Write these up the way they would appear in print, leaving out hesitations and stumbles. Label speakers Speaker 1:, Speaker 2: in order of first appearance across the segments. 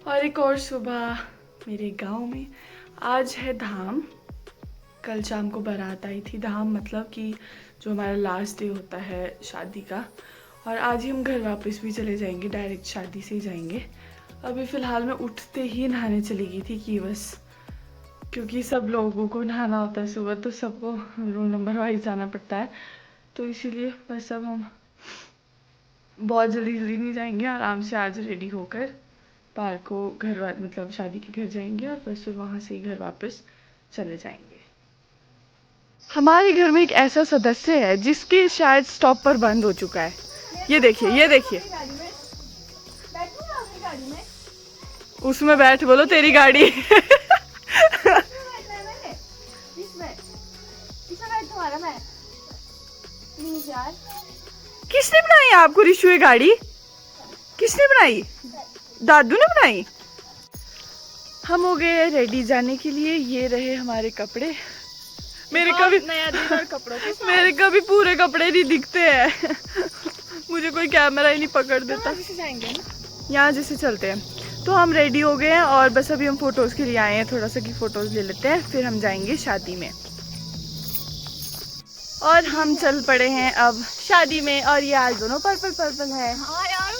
Speaker 1: और एक और सुबह मेरे गांव में। आज है धाम। कल शाम को बारात आई थी। धाम मतलब कि जो हमारा लास्ट डे होता है शादी का। और आज ही हम घर वापस भी चले जाएंगे, डायरेक्ट शादी से ही जाएंगे। अभी फ़िलहाल मैं उठते ही नहाने चली गई थी कि बस, क्योंकि सब लोगों को नहाना होता है सुबह, तो सबको रूल नंबर वाइज जाना पड़ता है। तो इसीलिए बस अब हम बहुत जल्दी जल्दी नहीं जाएंगे, आराम से आज रेडी होकर पार्क को मतलब शादी के घर जाएंगे और बस फिर वहाँ से ही घर वापस चले जाएंगे। हमारे घर में एक ऐसा सदस्य है जिसके शायद स्टॉप पर बंद हो चुका है। ये देखिए, ये देखिए। उसमें बैठ, बोलो तेरी गाड़ी। किसने बनाई आपको रिशु ये गाड़ी? किसने बनाई? दादू ने बनाई। हम हो गए रेडी जाने के लिए। ये रहे हमारे कपड़े। मेरे कभी नया दिन और कपड़ों के साथ। मेरे कभी पूरे कपड़े नहीं दिखते हैं। मुझे कोई कैमरा ही नहीं पकड़ देता। तो जाएंगे यहाँ जैसे चलते हैं। तो हम रेडी हो गए हैं और बस अभी हम फोटोज़ के लिए आए हैं, थोड़ा सा की फ़ोटोज़ ले लेते हैं, फिर हम जाएंगे शादी में। और हम चल पड़े हैं अब शादी में। और ये आज दोनों पर्पल पर्पल है। हाँ यार,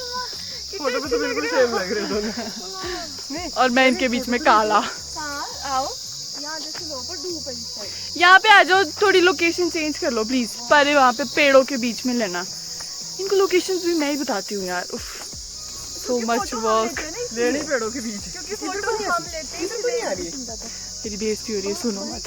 Speaker 1: फोटो पे तो बिल्कुल सेम लग रहे दोनों। और मैं इनके बीच में काला। आओ यहाँ पे आ जाओ, थोड़ी लोकेशन चेंज कर लो प्लीज। पर वहाँ पे पेड़ों के बीच में लेना। इनको लोकेशन भी मैं ही बताती हूँ यार। उफ, सो मच वर्क। लेनी पेड़ों के बीच, क्योंकि फोटो हम लेते हैं। मेरी बेइज्जती हो रही है, सुनो मत।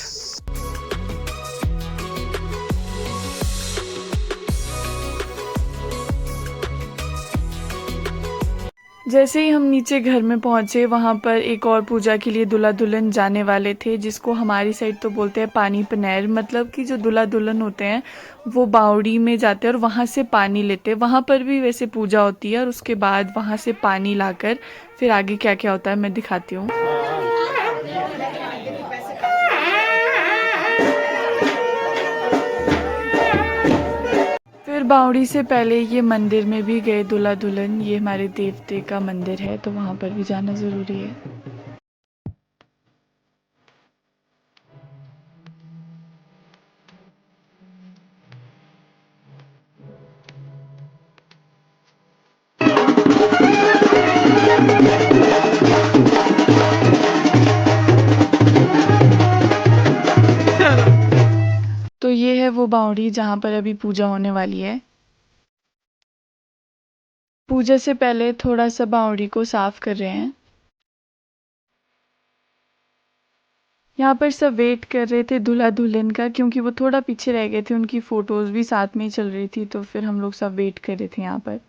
Speaker 1: जैसे ही हम नीचे घर में पहुंचे, वहां पर एक और पूजा के लिए दूल्हा दुल्हन जाने वाले थे, जिसको हमारी साइड तो बोलते हैं पानी पनेर। मतलब कि जो दूल्हा दुल्हन होते हैं वो बावड़ी में जाते हैं और वहां से पानी लेते हैं। वहां पर भी वैसे पूजा होती है और उसके बाद वहां से पानी लाकर फिर आगे क्या क्या होता है मैं दिखाती हूँ। फिर बावड़ी से पहले ये मंदिर में भी गए दूल्हा दुल्हन। ये हमारे देवते का मंदिर है, तो वहाँ पर भी जाना ज़रूरी है। तो ये है वो बावड़ी जहाँ पर अभी पूजा होने वाली है। पूजा से पहले थोड़ा सा बावड़ी को साफ कर रहे हैं। यहाँ पर सब वेट कर रहे थे दूल्हा दुल्हन का, क्योंकि वो थोड़ा पीछे रह गए थे। उनकी फ़ोटोज़ भी साथ में ही चल रही थी, तो फिर हम लोग सब वेट कर रहे थे यहाँ पर।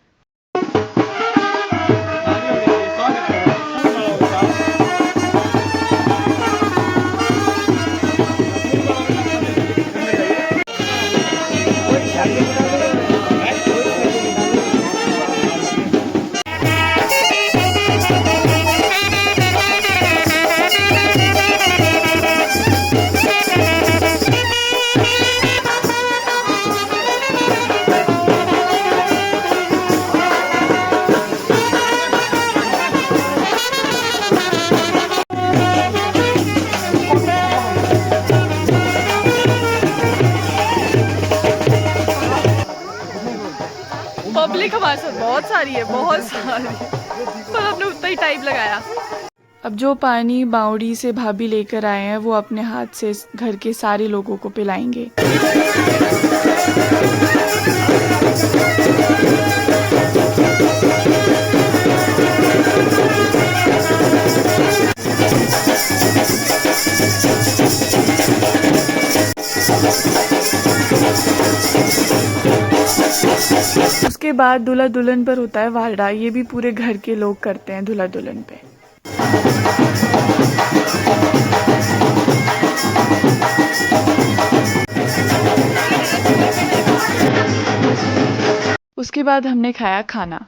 Speaker 1: पब्लिक हमारे साथ बहुत सारी है, बहुत सारी, पर हमने उतना ही टाइम लगाया। अब जो पानी बावड़ी से भाभी लेकर आए हैं वो अपने हाथ से घर के सारे लोगों को पिलाएंगे। उसके बाद दूल्हा दुल्हन पर होता है वारडा। ये भी पूरे घर के लोग करते हैं दूल्हा दुल्हन पे। उसके बाद हमने खाया खाना।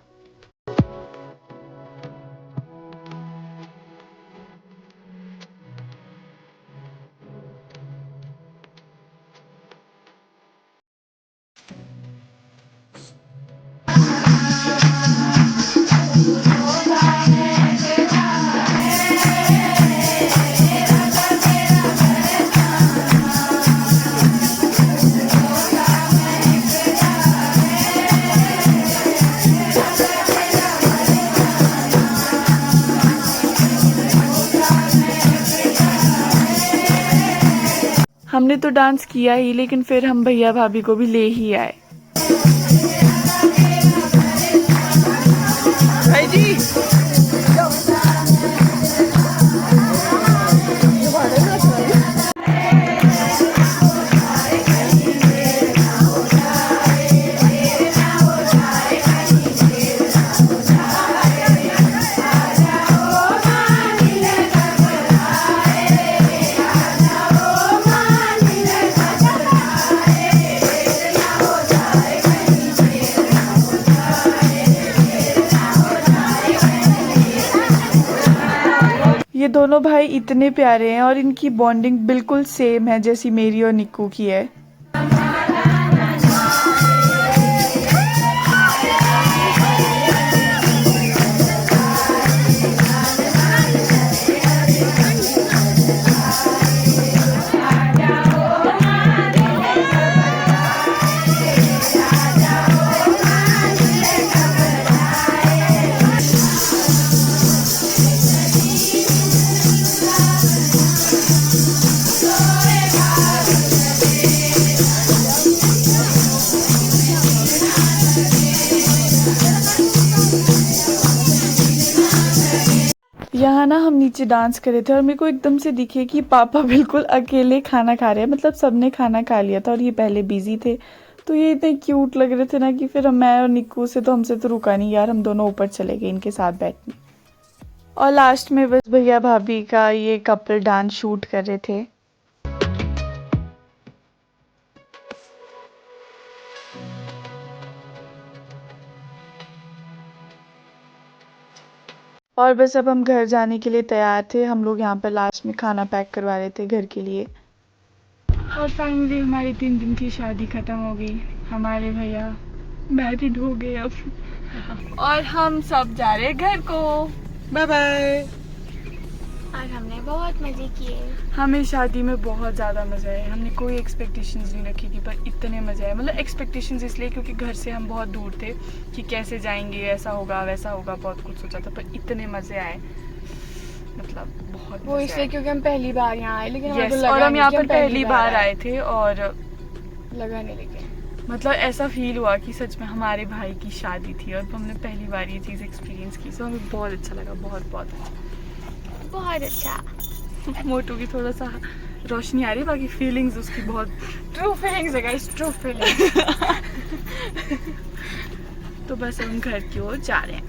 Speaker 1: हमने तो डांस किया ही, लेकिन फिर हम भैया भाभी को भी ले ही आए। जी ये दोनों भाई इतने प्यारे हैं और इनकी बॉन्डिंग बिल्कुल सेम है जैसी मेरी और निक्कू की है। यहाँ ना हम नीचे डांस कर रहे थे और मेरे को एकदम से दिखे कि पापा बिल्कुल अकेले खाना खा रहे हैं, मतलब सबने खाना खा लिया था और ये पहले बिजी थे। तो ये इतने क्यूट लग रहे थे ना कि फिर मैं और निक्कू से तो हमसे तो रुका नहीं यार, हम दोनों ऊपर चले गए इनके साथ बैठने। और लास्ट में बस भैया भाभी का ये कपल डांस शूट कर रहे थे। और बस अब हम घर जाने के लिए तैयार थे। हम लोग यहाँ पर लास्ट में खाना पैक करवा रहे थे घर के लिए। और फाइनली हमारी 3 दिन की शादी खत्म हो गई। हमारे भैया मैरिड हो गए अब और हम सब जा रहे हैं घर को। Bye bye.
Speaker 2: और हमने बहुत मजे किए।
Speaker 1: हमें शादी में बहुत ज़्यादा मज़ा आया। हमने कोई एक्सपेक्टेशंस नहीं रखी थी पर इतने मज़े आए। मतलब एक्सपेक्टेशंस इसलिए क्योंकि घर से हम बहुत दूर थे कि कैसे जाएंगे, ऐसा होगा वैसा होगा, बहुत कुछ सोचा था पर इतने मज़े आए, मतलब बहुत।
Speaker 2: वो इसलिए क्योंकि हम पहली बार यहाँ आए, लेकिन
Speaker 1: yes, और हम यहाँ पर पहली बार आए थे और
Speaker 2: लगा नहीं, लेकिन
Speaker 1: मतलब ऐसा फील हुआ कि सच में हमारे भाई की शादी थी और हमने पहली बार ये चीज़ एक्सपीरियंस की। सो हमें बहुत अच्छा लगा, बहुत बहुत अच्छा,
Speaker 2: बहुत अच्छा।
Speaker 1: मोटू की थोड़ा सा रोशनी आ रही है, बाकी फीलिंग्स उसकी बहुत
Speaker 2: ट्रू फीलिंग्स है गाइस, ट्रू फीलिंग्स।
Speaker 1: तो बस हम घर की ओर जा रहे हैं।